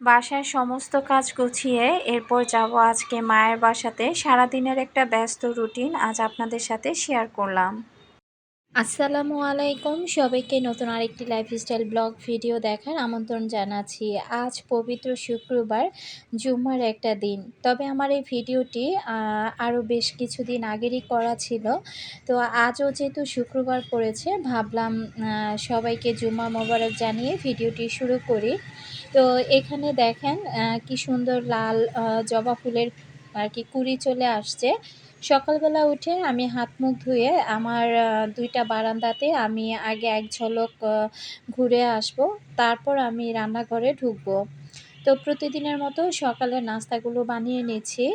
বাসার সমস্ত কাজ গুছিয়ে এরপর যাব আজকে মায়ের বাসাতে। সারাদিনের একটা ব্যস্ত রুটিন আজ আপনাদের সাথে শেয়ার করলাম। আসসালামু আলাইকুম, সবাইকে নতুন আরেকটি লাইফস্টাইল ব্লগ ভিডিও দেখার আমন্ত্রণ জানাচ্ছি। আজ পবিত্র শুক্রবার, জুম্মার একটা দিন। তবে আমার এই ভিডিওটি আরও বেশ কিছুদিন আগেরই করা ছিল। তো আজও যেহেতু শুক্রবার পড়েছে, ভাবলাম সবাইকে জুম্মা মোবারক জানিয়ে ভিডিওটি শুরু করি। তো এখানে দেখেন কি সুন্দর লাল জবা ফুলের আর কি কুড়ি চলে আসছে। সকালবেলা উঠে আমি হাত মুখ ধুয়ে আমার ২টা বারান্দাতে আমি আগে এক ঝলক ঘুরে আসব। তারপর আমি রান্নাঘরে ঢুকবো। তো প্রতিদিনের মতো সকালের নাস্তাগুলো বানিয়ে নিচ্ছি।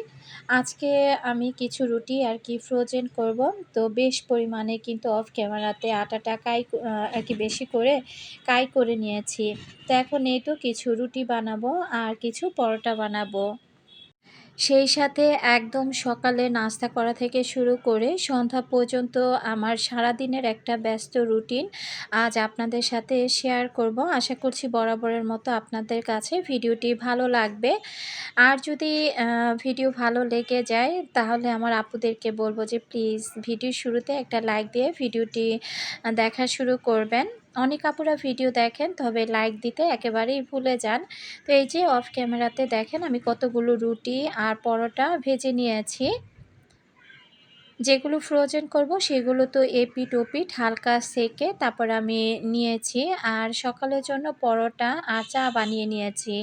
আজকে আমি কিছু রুটি আর কি ফ্রোজেন করব। তো বেশ পরিমাণে কিন্তু অফ ক্যামেরাতে আটাটা আর কি বেশি করে কাই করে নিয়েছি। তো এখন এই তো কিছু রুটি বানাবো আর কিছু পরোটা বানাবো। সেই সাথে একদম সকালে নাস্তা করা থেকে শুরু করে সন্ধ্যা পর্যন্ত আমার সারাদিনের একটা ব্যস্ত রুটিন আজ আপনাদের সাথে শেয়ার করব। আশা করছি বরাবরের মতো আপনাদের কাছে ভিডিওটি ভালো লাগবে। আর যদি ভিডিও ভালো লেগে যায় তাহলে আমার আপুদেরকে বলবো যে প্লিজ ভিডিওর শুরুতে একটা লাইক দিয়ে ভিডিওটি দেখা শুরু করবেন। অনেক আপুরা ভিডিও দেখেন তবে লাইক দিতে একেবারেই ভুলে যান। তো এই যে অফ ক্যামেরাতে দেখেন আমি কতগুলো রুটি আর পরোটা ভেজে নিয়েছি। যেগুলো ফ্রোজেন করব সেগুলো তো এপিঠ ওপিঠ হালকা সেকে তারপর আমি নিয়েছি। আর সকালের জন্য পরোটা আর চা বানিয়ে নিয়েছি।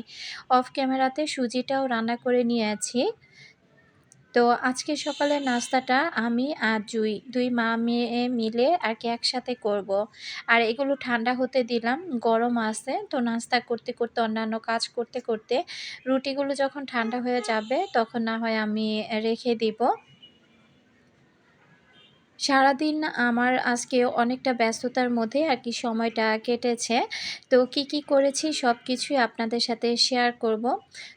অফ ক্যামেরাতে সুজিটাও রান্না করে নিয়েছি। তো আজকে সকালের নাস্তাটা আমি আর দুই মা মেয়ে মিলে আর কি একসাথে করব। আর এগুলো ঠান্ডা হতে দিলাম, গরম আছে। তো নাস্তা করতে করতে অন্যান্য কাজ করতে করতে রুটিগুলো যখন ঠান্ডা হয়ে যাবে তখন না হয় আমি রেখে দিব। সারাদিন আমার আজকে অনেকটা ব্যস্ততার মধ্যে আর কি সময়টা কেটেছে। তো কি করেছি সব কিছুই আপনাদের সাথে শেয়ার করব।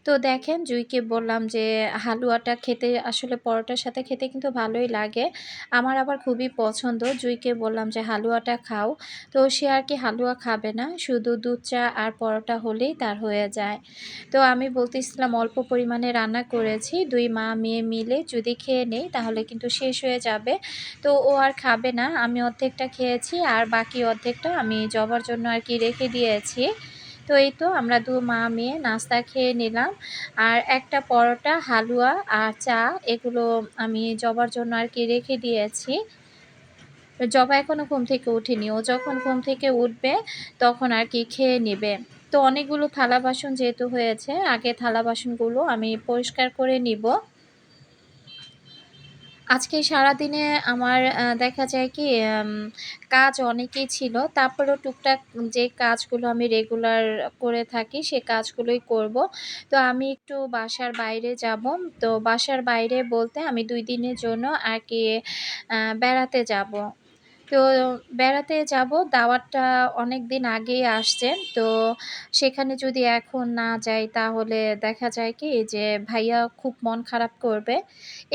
তো দেখেন জুঁইকে বললাম যে হালুয়াটা খেতে আসলে পরোটার সাথে খেতে কিন্তু ভালোই লাগে। আমার আবার খুবই পছন্দ। জুঁইকে বললাম যে হালুয়াটা খাও। তো সে আর কি হালুয়া খাবে না, শুধু দুধ চা আর পরোটা হলেই তার হয়ে যায়। তো আমি বলতেছিলাম অল্প পরিমাণে রান্না করেছি, দুই মা মেয়ে মিলে যদি খেয়ে নেই তাহলে কিন্তু শেষ হয়ে যাবে। তো ও আর খাবে না। আমি অর্ধেকটা খেয়েছি আর বাকি অর্ধেকটা আমি জবার জন্য আর কি রেখে দিয়েছি। তো এই তো আমরা দু মা মেয়ে নাস্তা খেয়ে নিলাম। আর একটা পরোটা, হালুয়া আর চা এগুলো আমি জবার জন্য আর কি রেখে দিয়েছি। জবা এখনো ঘুম থেকে উঠেনি। ও যখন ঘুম থেকে উঠবে তখন আর কি খেয়ে নিবে। তো অনেকগুলো থালা বাসন যেহেতু হয়েছে, আগে থালা বাসনগুলো আমি পরিষ্কার করে নিব। আজকে সারাদিনে আমার দেখা যায় কি কাজ অনেকই ছিল। তারপরেও টুকটাক যে কাজগুলো আমি রেগুলার করে থাকি সে কাজগুলোই করব। তো আমি একটু বাসার বাইরে যাব। তো বাসার বাইরে বলতে আমি ২ দিনের জন্য আর কি বেড়াতে যাব। তো বেড়াতে যাব, দাওয়াতটা অনেকদিন আগেই আসছে। তো সেখানে যদি এখন না যাই তাহলে দেখা যায় কি যে ভাইয়া খুব মন খারাপ করবে।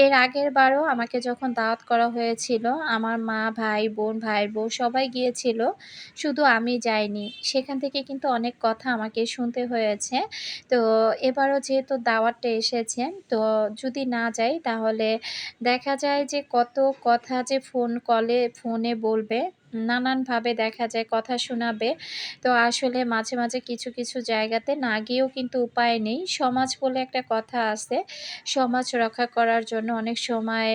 এর আগের বারও আমাকে যখন দাওয়াত করা হয়েছিল আমার মা, ভাই, বোন, ভাইয়ের বউ সবাই গিয়েছিল। শুধু আমি যাইনি। সেখান থেকে কিন্তু অনেক কথা আমাকে শুনতে হয়েছে। তো এবারও যেহেতু দাওয়াতটা এসেছে, তো যদি না যাই তাহলে দেখা যায় যে কত কথা যে ফোনে বলবে, নানানভাবে দেখা যায় কথা শোনাবে। তো আসলে মাঝে কিছু জায়গাতে না গিয়েও কিন্তু উপায় নেই। সমাজ বলে একটা কথা আছে। সমাজ রক্ষা করার জন্য অনেক সময়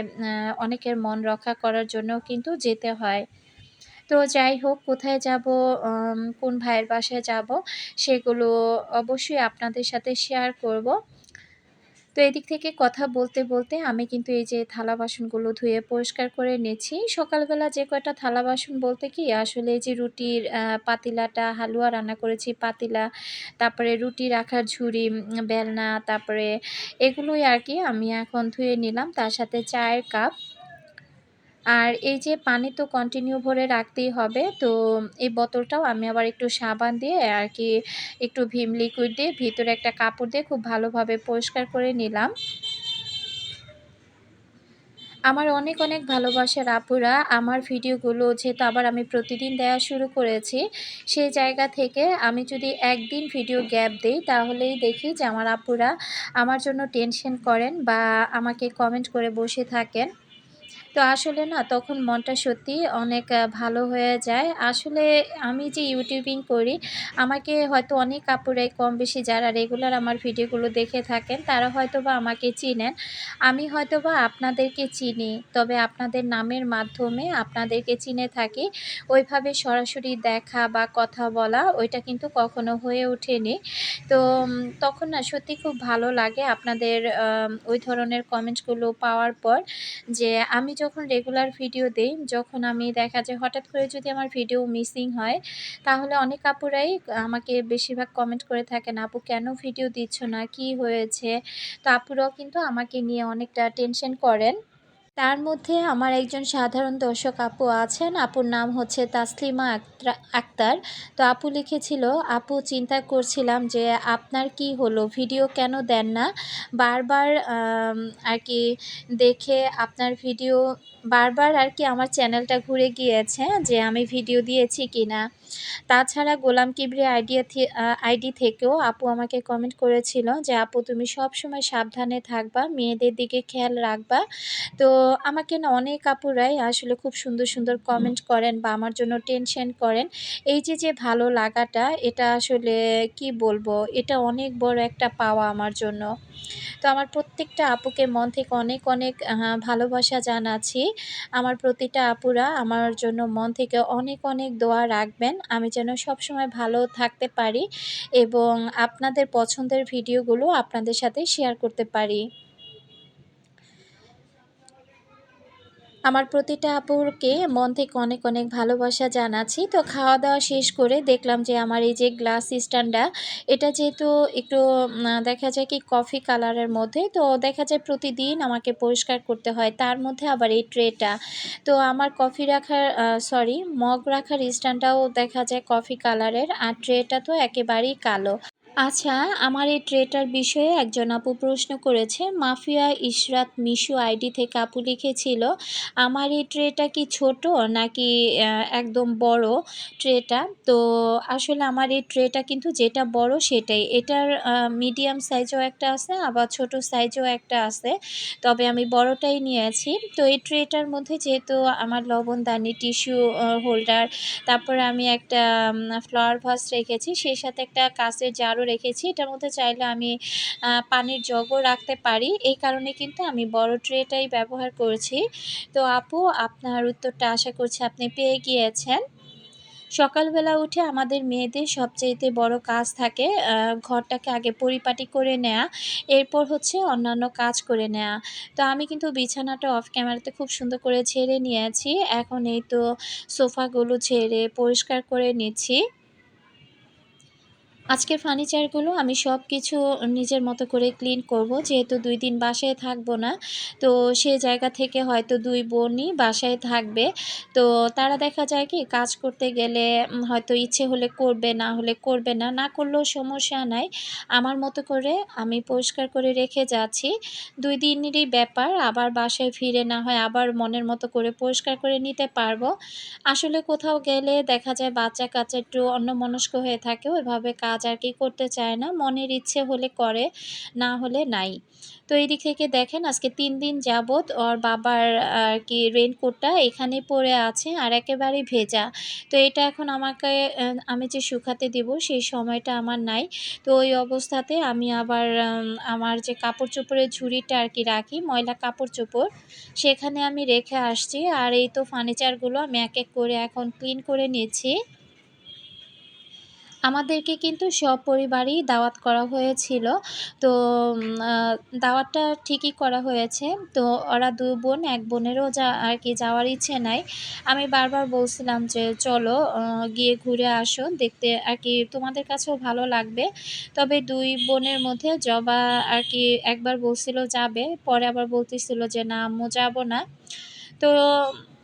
অনেকের মন রক্ষা করার জন্যও কিন্তু যেতে হয়। তো যাই হোক কোথায় যাবো, কোন ভাইয়ের বাসায় যাবো সেগুলো অবশ্যই আপনাদের সাথে শেয়ার করব। তো এদিক থেকে কথা বলতে আমি কিন্তু এই যে থালা বাসনগুলো ধুয়ে পরিষ্কার করে নিচ্ছি। সকালবেলা যে কয়টা থালা বাসন বলতে কি আসলে এই যে রুটির পাতিলাটা, হালুয়া রান্না করেছি পাতিলা, তারপরে রুটি রাখার ঝুড়ি, বেলনা, তারপরে এগুলোই আর কি আমি এখন ধুয়ে নিলাম। তার সাথে চায়ের কাপ। আর এই যে পানি তো কন্টিনিউ ভরে রাখতেই হবে। তো এই বোতলটাও আমি আবার একটু সাবান দিয়ে আর কি একটু ভিম লিকুইড দিয়ে ভিতরে একটা কাপড় দিয়ে খুব ভালোভাবে পরিষ্কার করে নিলাম। আমার অনেক, অনেক ভালোবাসার আপুরা আমার ভিডিওগুলো যেহেতু আবার আমি প্রতিদিন দেয়া শুরু করেছি, সেই জায়গা থেকে আমি যদি একদিন ভিডিও গ্যাপ দেই তাহলেই দেখি যে আমার আপুরা আমার জন্য টেনশন করেন বা আমাকে কমেন্ট করে বসে থাকেন। তো আসলে না তখন মনটা সত্যিই অনেক ভালো হয়ে যায়। আসলে আমি যে ইউটিউবিং করি, আমাকে হয়তো অনেক আপুরাই কম বেশি যারা রেগুলার আমার ভিডিওগুলো দেখে থাকেন, তারা হয়তোবা আমাকে চিনেন। আমি হয়তোবা আপনাদেরকে চিনি, তবে আপনাদের নামের মাধ্যমে আপনাদেরকে চিনে থাকি। ওইভাবে সরাসরি দেখা বা কথা বলা ওইটা কিন্তু কখনো হয়ে ওঠেনি। তো তখন না সত্যি খুব ভালো লাগে আপনাদের ওই ধরনের কমেন্টসগুলো পাওয়ার পর, যে আমি যখন রেগুলার ভিডিও দেই, যখন আমি দেখা যায় হঠাৎ করে যদি আমার ভিডিও মিসিং হয়, তাহলে অনেক আপুরাই আমাকে বেশিরভাগ কমেন্ট করে থাকেন, "আপু কেন ভিডিও দিচ্ছ না? কি হয়েছে?" তো আপুরাও কিন্তু আমাকে নিয়ে অনেকটা টেনশন করেন। তার মধ্যে আমার একজন সাধারণ দর্শক আপু আছেন। আপুর নাম হচ্ছে তাসলিমা আক্তার। তো আপু লিখেছিল, "আপু চিন্তা করছিলাম যে আপনার কি হলো? ভিডিও কেন দেন না? বারবার আরকি দেখে আপনার ভিডিও বারবার আরকি আমার চ্যানেলটা ঘুরে গিয়েছে যে আমি ভিডিও দিয়েছি কিনা?" তাছাড়া গোলাম কিবরিয়া আইডি থেকেও আপু আমাকে কমেন্ট করেছিল যে, "আপু তুমি সবসময় সাবধানে থাকবা, মেয়েদের দিকে খেয়াল রাখবা।" তো আমাকে না অনেক আপুরাই আসলে খুব সুন্দর, সুন্দর কমেন্ট করেন বা আমার জন্য টেনশন করেন। এই যে ভালো লাগাটা, এটা আসলে কি বলবো? এটা অনেক বড় একটা পাওয়া আমার জন্য। তো আমার প্রত্যেকটা আপুকে মন থেকে অনেক, অনেক ভালোবাসা জানাচ্ছি। আমার প্রতিটা আপুরা আমার জন্য মন থেকে অনেক, অনেক দোয়া রাখবেন। আমি যেন সবসময় ভালো থাকতে পারি এবং আপনাদের পছন্দের ভিডিওগুলো আপনাদের সাথে শেয়ার করতে পারি। আমার প্রতিটা আপুকে মন থেকে অনেক, অনেক ভালোবাসা জানাচ্ছি। তো খাওয়া-দাওয়া শেষ করে দেখলাম যে আমার এই যে গ্লাস স্ট্যান্ডটা, এটা যেহেতু একটু দেখা যায় কি কফি কালারের মধ্যে, তো দেখা যায় প্রতিদিন আমাকে পরিষ্কার করতে হয়। তার মধ্যে আবার এই ট্রেটা। তো আমার কফি রাখার মগ রাখার স্ট্যান্ডটাও দেখা যায় কফি কালারের, আর ট্রেটা তো একেবারেই কালো। আচ্ছা, আমার এই ট্রেটার বিষয়ে একজন আপু প্রশ্ন করেছে। মাফিয়া ইশরাত মিশু আইডি থেকে আপু লিখেছিল, "আমার এই ট্রেটা কি ছোট নাকি একদম বড় ট্রেটা?" তো আসলে আমার এই ট্রেটা কিন্তু যেটা বড় সেটাই। এটার মিডিয়াম সাইজেও একটা আছে, আবার ছোট সাইজেও একটা আছে। তবে আমি বড়টাই নিয়েছি। তো এই ট্রেটার মধ্যে যেহেতু আমার লবণদানি, টিস্যু হোল্ডার, তারপরে আমি একটা ফ্লাওয়ার ভাস রেখেছি, সেই সাথে একটা কাঁচের জারও রেখেছি। এটার মধ্যে চাইলে আমি পানির জগও রাখতে পারি। এই কারণে কিন্তু আমি বড় ট্রেটাই ব্যবহার করেছি। তো আপু, আপনার উত্তরটা আশা করছি আপনি পেয়ে গিয়েছেন। সকালবেলা উঠে আমাদের মেয়েদের সবচাইতে বড় কাজ থাকে ঘরটাকে আগে পরিপাটি করে নেয়া, এরপর হচ্ছে অন্যান্য কাজ করে নেয়া। তো আমি কিন্তু বিছানাটা অফ ক্যামেরাতে খুব সুন্দর করে ঝেড়ে নিয়েছি। এখন এই তো সোফাগুলো ঝেড়ে পরিষ্কার করে নিচ্ছি। আজকের ফার্নিচারগুলো আমি সবকিছু নিজের মতো করে ক্লিন করব। যেহেতু ২ দিন বাসায় থাকবো না। তো সে জায়গা থেকে হয়তো ২ বোনই বাসায় থাকবে। তো তারা দেখা যায় কি কাজ করতে গেলে হয়তো ইচ্ছে হলে করবে, না হলে করবে না। না করলেও সমস্যা নাই। আমার মতো করে আমি পরিষ্কার করে রেখে যাচ্ছি। ২ দিনেরই ব্যাপার। আবার বাসায় ফিরে না হয় আবার মনের মতো করে পরিষ্কার করে নিতে পারবো। আসলে কোথাও গেলে দেখা যায় বাচ্চা-কাচ্চা একটু অন্যমনস্ক হয়ে থাকে। ওইভাবে কাজ আর কি করতে চায় না। মনের ইচ্ছে হলে করে, না হলে নাই। তো এদিক থেকে দেখেন আজকে ৩ দিন যাবৎ ওর বাবার আর কি রেইনকোটটা এখানেই পড়ে আছে আর একেবারেই ভেজা। তো এটা এখন আমাকে আমি যে শুকাতে দিব সেই সময়টা আমার নাই। তো ওই অবস্থাতে আমি আবার আমার যে কাপড়-চোপড়ের ঝুড়িটা আর কি রাখি, ময়লা কাপড়-চোপড়, সেখানে আমি রেখে আসছি। আর এই তো ফার্নিচারগুলো আমি এক, এক করে এখন ক্লিন করে নিচ্ছি। আমাদেরকে কিন্তু সপরিবারেই দাওয়াত করা হয়েছিল। তো উম আ দাওয়াতটা ঠিকই করা হয়েছে। তো ওরা ২ বোন, ১ বোনেরও আরকি যাওয়ার ইচ্ছে নাই। আমি বারবার বলছিলাম যে, "চলো গিয়ে ঘুরে আসো। দেখতে আরকি তোমাদের কাছেও ভালো লাগবে।" তবে ২ বোনের মধ্যে জবা আরকি একবার বলছিল যাবে, পরে আবার বলতেছিল যে, "না আম্মু যাবো না।" তো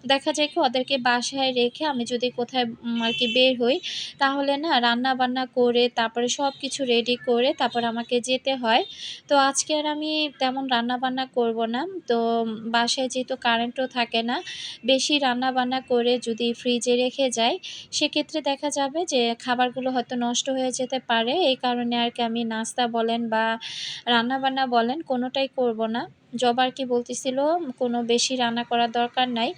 দেখা যায় কি ওদেরকে বাসায় রেখে আমি যদি কোথায় আর কি বের হই, তাহলে না রান্না-বান্না করে তারপরে সবকিছু রেডি করে তারপর আমাকে যেতে হয়। তো আজকে আর আমি তেমন রান্না-বান্না করব না। তো বাসায় যেহেতু কারেন্টও থাকে না, বেশি রান্না-বান্না করে যদি ফ্রিজে রেখে যাই, সেক্ষেত্রে দেখা যাবে যে খাবারগুলো হয়তো নষ্ট হয়ে যেতে পারে। এই কারণে আর কি আমি নাস্তা বলেন বা রান্না-বান্না বলেন কোনোটাই করব না। জবা আর কি বলতেছিল কোনো বেশি রান্না করার দরকার নাই।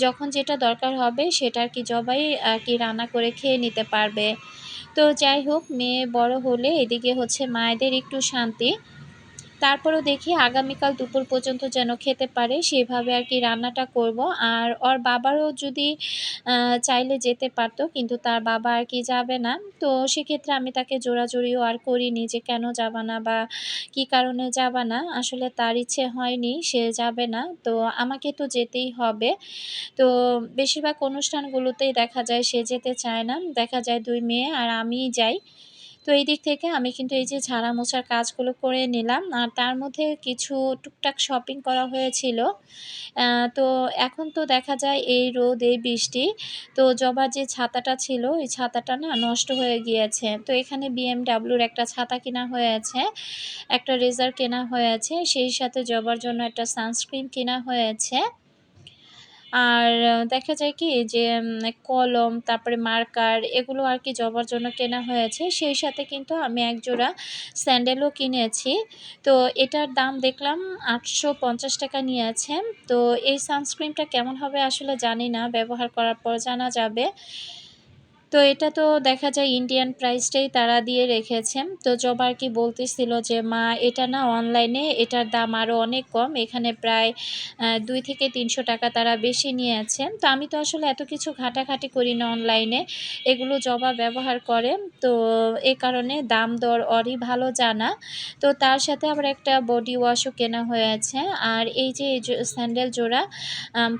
যখন যেটা দরকার হবে সেটা আর কি জবাই আর কি রান্না করে খেয়ে নিতে পারবে। তো যাই হোক, মেয়ে বড় হলে এদিকে হচ্ছে মায়েদের একটু শান্তি। তারপরেও দেখি আগামীকাল দুপুর পর্যন্ত যেন খেতে পারে সেভাবে আর কি রান্নাটা করব। আর ওর বাবারও যদি চাইলে যেতে পারত, কিন্তু তার বাবা আর কি যাবে না। তো সেক্ষেত্রে আমি তাকে জোরাজুরিও আর করিনি যে কেন যাবা না বা কী কারণে যাবা না। আসলে তার ইচ্ছে হয়নি, সে যাবে না। তো আমাকে তো যেতেই হবে। তো বেশিরভাগ অনুষ্ঠানগুলোতেই দেখা যায় সে যেতে চায় না। দেখা যায় ২ মেয়ে আর আমিই যাই। তো এই দিক থেকে আমি কিন্তু এই যে ঝাড়া মোছার কাজগুলো করে নিলাম। আর তার মধ্যে কিছু টুকটাক শপিং করা হয়েছিল। আ তো এখন তো দেখা যায় এই রোদ, এই বৃষ্টি। তো জবার যে ছাতাটা ছিল, ওই ছাতাটা না নষ্ট হয়ে গিয়েছে। তো এখানে BMW র একটা ছাতা কেনা হয়েছে, একটা রেজার কেনা হয়েছে, সেই সাথে জবার জন্য একটা সানস্ক্রিন কেনা হয়েছে। আর দেখা যায় কি যে কলম, তারপরে মার্কার এগুলো আর কি জবার জন্য কেনা হয়েছে। সেই সাথে কিন্তু আমি একজোড়া স্যান্ডেলও কিনেছি। তো এটার দাম দেখলাম ৳৮৫০ নিয়েছে। তো এই সানস্ক্রিনটা কেমন হবে আসলে জানি না, ব্যবহার করার পর জানা যাবে। তো এটা তো দেখা যায় ইন্ডিয়ান প্রাইসটাই তারা দিয়ে রেখেছে। তো জবা আরকি বলতেছিল যে, "মা এটা না অনলাইনে এটার দাম আরও অনেক কম। এখানে প্রায় ৳২ থেকে ৳৩০০ তারা বেশি নিয়েছে।" তো আমি তো আসলে এত কিছু ঘাটাঘাটি করি না অনলাইনে। এগুলো জবা ব্যবহার করে। তো এ কারণে দাম দর ওরই ভালো জানা। তো তার সাথে আবার একটা বডি ওয়াশও কেনা হয়েছে। আর এই যে স্যান্ডেল জোড়া,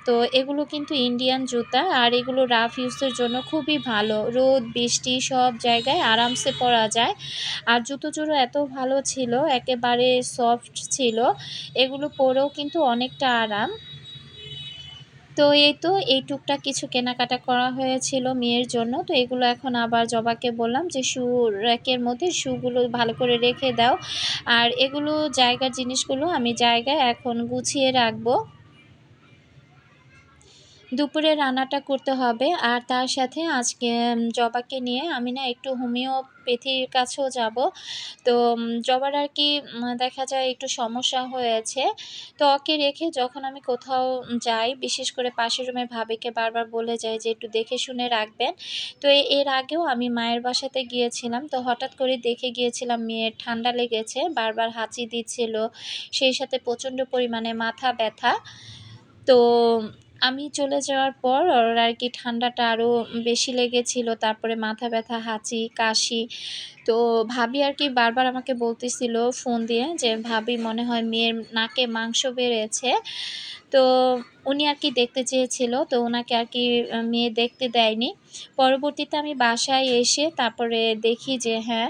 তো এগুলো কিন্তু ইন্ডিয়ান জুতা আর এগুলো রাফ ইউজের জন্য খুবই ভালো। রোদ, বৃষ্টি সব জায়গায় আরামসে পরা যায়। আর জুতো জোড়া এত ভালো ছিল, একেবারে সফট ছিল। এগুলো পরেও কিন্তু অনেকটা আরাম। তো এই তো এই টুকটাক কিছু কেনাকাটা করা হয়েছিল মেয়ের জন্য। তো এগুলো এখন আবার জবাকে বললাম যে, "শু র‍্যাকের মধ্যে শুগুলো ভালো করে রেখে দাও।" আর এগুলো জায়গার জিনিসগুলো আমি জায়গায় এখন গুছিয়ে রাখবো। দুপুরে রান্নাটা করতে হবে আর তার সাথে আজকে জবাকে নিয়ে আমি না একটু হোমিওপ্যাথির কাছেও যাবো। তো জবার আর কি দেখা যায় একটু সমস্যা হয়েছে। তো ওকে রেখে যখন আমি কোথাও যাই, বিশেষ করে পাশের রুমের ভাবিকে বারবার বলে যাই যে একটু দেখে শুনে রাখবেন। তো এর আগেও আমি মায়ের বাসাতে গিয়েছিলাম। তো হঠাৎ করে দেখে গিয়েছিলাম মেয়ের ঠান্ডা লেগেছে, বারবার হাঁচি দিচ্ছিল। সেই সাথে প্রচণ্ড পরিমাণে মাথা ব্যথা। তো আমি চলে যাওয়ার পর ওর আরকি ঠান্ডাটা আরো বেশি লেগেছিল। তারপরে মাথা ব্যথা, হাঁচি, কাশি। তো ভাবি আরকি বারবার আমাকে বলতেছিল ফোন দিয়ে যে, "ভাবি মনে হয় মেয়ের নাকে মাংস বেড়েছে।" তো উনি আরকি দেখতে চেয়েছিল। তো উনাকে আরকি মেয়ে দেখতে দেয়নি। পরবর্তীতে আমি বাসায় এসে তারপরে দেখি যে হ্যাঁ,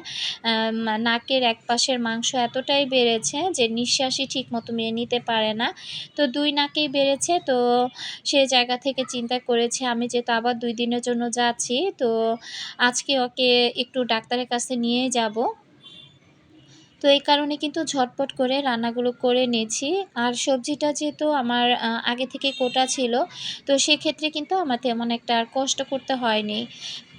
নাকের একপাশের মাংস এতটাই বেড়েছে যে নিঃশ্বাসই ঠিকমতো মেয়ে নিতে পারে না। তো ২ নাকেই বেড়েছে। তো সে জায়গা থেকে চিন্তা করেছি আমি যেহেতু আবার ২ দিনের জন্য যাচ্ছি, তো আজকে ওকে একটু ডাক্তারের কাছে নিয়ে যাবো। তো এই কারণে কিন্তু ঝটপট করে রান্নাগুলো করে নিয়েছি। আর সবজিটা যেহেতু আমার আগে থেকেই কোটা ছিল, তো সেক্ষেত্রে কিন্তু আমার তেমন একটা আর কষ্ট করতে হয়নি।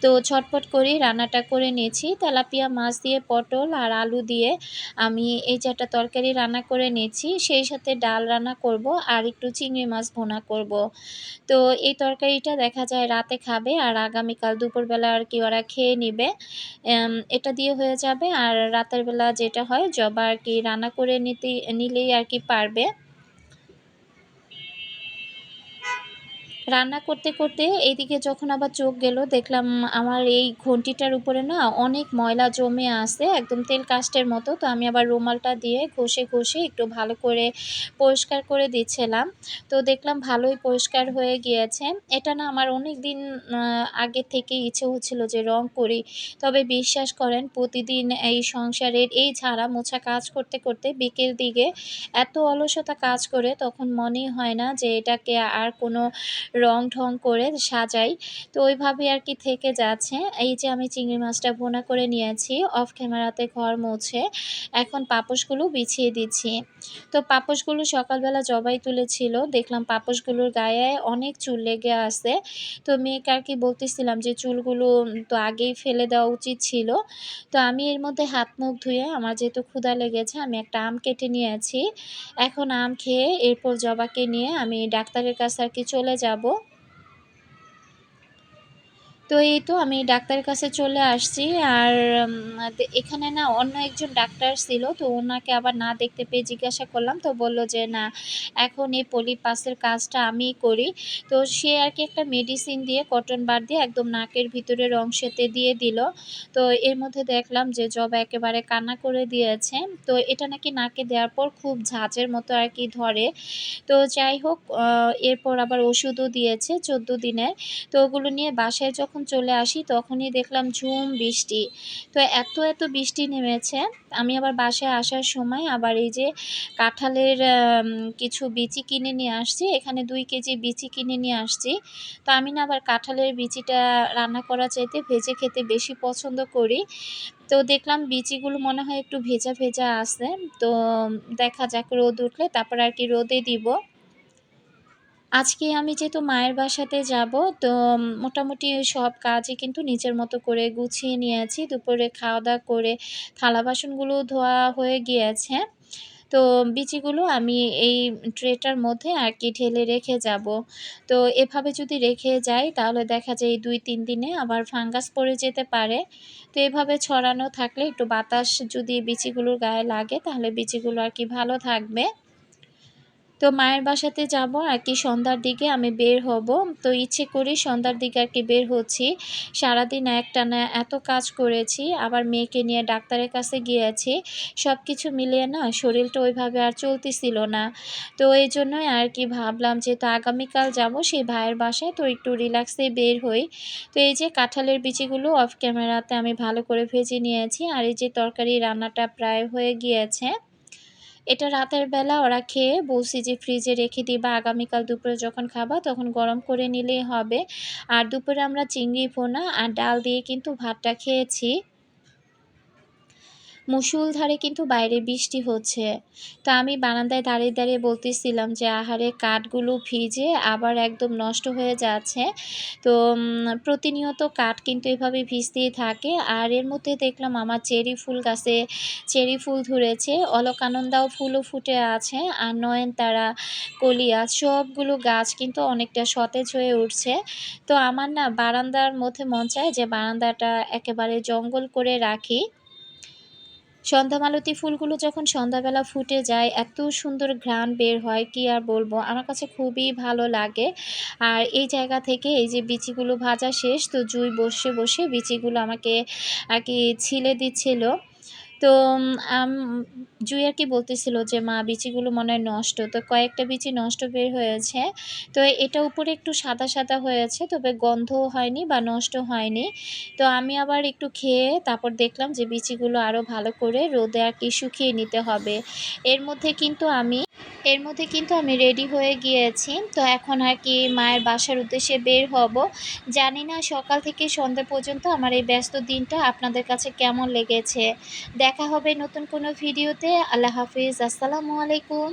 তো ঝটপট করেই রান্নাটা করে নিয়েছি। তেলাপিয়া মাছ দিয়ে পটল আর আলু দিয়ে আমি এই যে একটা তরকারি রান্না করে নিয়েছি। সেই সাথে ডাল রান্না করব আর একটু চিংড়ি মাছ ভুনা করব। তো এই তরকারিটা দেখা যায় রাতে খাবে আর আগামীকাল দুপুরবেলা আর কি ওরা খেয়ে নিবে। এটা দিয়ে হয়ে যাবে। আর রাতের বেলা যেটা হয় জবা আর কি রান্না করে নিলেই আর কি পারবে। রান্না করতে, করতে এইদিকে যখন আবার চোখ গেল দেখলাম আমার এই ঘন্টিটার উপরে না অনেক ময়লা জমে আছে একদম তেল কাস্টের মতো। তো আমি আবার রুমালটা দিয়ে ঘষে, ঘষে একটু ভালো করে পরিষ্কার করে দিচ্ছিলাম। তো দেখলাম ভালোই পরিষ্কার হয়ে গিয়েছে। এটা না আমার অনেকদিন আ আগে থেকেই ইচ্ছে হচ্ছিল যে রং করি। তবে বিশ্বাস করেন প্রতিদিন এই সংসারের এই ঝাড়া মোছা কাজ করতে, করতে বিকেল দিকে এত অলসতা কাজ করে তখন মনেই হয় না যে এটাকে আর কোনো রং-ঢং করে সাজাই। তো ওইভাবে আর কি থেকে যাচ্ছে। এই যে আমি চিংড়ি মাছটা ভুনা করে নিয়েছি অফ ক্যামেরাতে ঘর মুছে। এখন পাপোশগুলো বিছিয়ে দিচ্ছি। তো পাপোশগুলো সকালবেলা জবাই তুলেছিল। দেখলাম পাপোশগুলোর গায়ে অনেক চুল লেগে আছে। তো মেয়েকে আর কি বলতেছিলাম যে চুলগুলো তো আগেই ফেলে দেওয়া উচিত ছিল। তো আমি এর মধ্যে হাত মুখ ধুয়ে আমার যেহেতু ক্ষুধা লেগেছে আমি একটা আম কেটে নিয়েছি। এখন আম খেয়ে এরপর জবাকে নিয়ে আমি ডাক্তারের কাছে আর কি চলে যাব। তো এই তো আমি ডাক্তারের কাছে চলে আসছি। আর এখানে না অন্য একজন ডাক্তার ছিল। তো ওনাকে আবার না দেখতে পেয়ে জিজ্ঞাসা করলাম। তো বলল যে না, এখন এই পলিপাসের কাজটা আমিই করি। তো সে আর কি একটা মেডিসিন দিয়ে কটন বার দিয়ে একদম নাকের ভিতরের অংশেতে দিয়ে দিল। তো এর মধ্যে দেখলাম যে জবা একেবারে কান্না করে দিয়েছে। তো এটা নাকি নাকে দেওয়ার পর খুব ঝাঁঝের মতো আর কি ধরে। তো যাই হোক, এরপর আবার ওষুধও দিয়েছে ১৪ দিনের। তো ওগুলো নিয়ে বাসায় যখন চলে আসি তখনই দেখলাম ঝুম বৃষ্টি। তো এত বৃষ্টি নেমেছে। আমি আবার বাসায় আসার সময় আবার এই যে কাঁঠালের কিছু বিচি কিনে নিয়ে আসছি। এখানে ২ কেজি বিচি কিনে নিয়ে আসছি। তো আমি না আবার কাঁঠালের বিচিটা রান্না করার চাইতে ভেজে খেতে বেশি পছন্দ করি। তো দেখলাম বিচিগুলো মনে হয় একটু ভেজা আছে। তো দেখা যাক, রোদ উঠলে তারপর আর কি রোদে দিব। আজকে আমি যেহেতু মায়ের বাসাতে যাব, তো মোটামুটি সব কাজই কিন্তু নিজের মতো করে গুছিয়ে নিয়েছি। দুপুরে খাওয়া-দাওয়া করে থালা বাসনগুলো ধোয়া হয়ে গিয়েছে। তো বিচিগুলো আমি এই ট্রেটার মধ্যে আর কি ঢেলে রেখে যাব। তো এভাবে যদি রেখে যাই তাহলে দেখা যায় এই ২-৩ দিনে আবার ফাঙ্গাস পড়ে যেতে পারে। তো এভাবে ছড়ানো থাকলে একটু বাতাস যদি বিচিগুলোর গায়ে লাগে তাহলে বিচিগুলো আর কি ভালো থাকবে। তো মায়ের বাসাতে যাব আর কি সন্ধ্যার দিকে আমি বের হব। তো ইচ্ছে করেই সন্ধ্যার দিকে আর কি বের হচ্ছি। সারাদিন একটানা এত কাজ করেছি, আবার মেয়েকে নিয়ে ডাক্তারের কাছে গিয়েছি। সবকিছু মিলিয়ে না শরীরটা ওইভাবে আর চলতেছিল না। তো এইজন্যই আর কি ভাবলাম যেহেতু আগামীকাল যাব সেই ভাইয়ের বাসায়, তো একটু রিল্যাক্সে বের হই। তো এই যে কাঁঠালের বিচিগুলো অফ ক্যামেরাতে আমি ভালো করে ভেজে নিয়েছি। আর এই যে তরকারি রান্নাটা প্রায় হয়ে গিয়েছে। এটা রাতের বেলা ওরা খেয়ে বলছি যে ফ্রিজে রেখে দিবা, আগামীকাল দুপুরে যখন খাবা তখন গরম করে নিলেই হবে। আর দুপুরে আমরা চিংড়ি ভুনা আর ডাল দিয়ে কিন্তু ভাতটা খেয়েছি। মুষলধারে কিন্তু বাইরে বৃষ্টি হচ্ছে। তো আমি বারান্দায় দাঁড়িয়ে বলতেছিলাম যে আহারে, কাঠগুলো ভিজে আবার একদম নষ্ট হয়ে যাচ্ছে। তো প্রতিনিয়ত কাঠ কিন্তু এভাবে ভিজতেই থাকে। আর এর মধ্যে দেখলাম আমার চেরি ফুল গাছে চেরি ফুল ধরেছে, অলকানন্দাও ফুলও ফুটে আছে, আর নয়নতারা, কলিয়া সবগুলো গাছ কিন্তু অনেকটা সতেজ হয়ে উঠছে। তো আমার না বারান্দার মধ্যে মন চায় যে বারান্দাটা একেবারে জঙ্গল করে রাখি। সন্ধ্যামালতী ফুলগুলো যখন সন্ধ্যাবেলা ফুটে যায় এত সুন্দর ঘ্রাণ বের হয়, কি আর বলবো, আমার কাছে খুবই ভালো লাগে। আর এই জায়গা থেকে এই যে বিচিগুলো ভাজা শেষ, তো জুই বসে বিচিগুলো আমাকে আর কি ছিলে দিচ্ছিল। তো আম জুই আর কি বলতেছিল যে মা, বিচিগুলো মনে হয় নষ্ট। তো কয়েকটা বিচি নষ্ট বের হয়েছে। তো এটা উপরে একটু সাদা হয়েছে, তবে গন্ধও হয়নি বা নষ্ট হয়নি। তো আমি আবার একটু খেয়ে তারপর দেখলাম যে বিচিগুলো আরও ভালো করে রোদে আর কি শুকিয়ে নিতে হবে। এর মধ্যে কিন্তু আমি রেডি হয়ে গিয়েছি। তো এখন আর কি মায়ের বাসার উদ্দেশ্যে বের হব। জানি না সকাল থেকে সন্ধ্যা পর্যন্ত আমার এই ব্যস্ত দিনটা আপনাদের কাছে কেমন লেগেছে। দেখা হবে নতুন কোনো ভিডিওতে। আল্লাহ হাফিজ। আসসালামু আলাইকুম।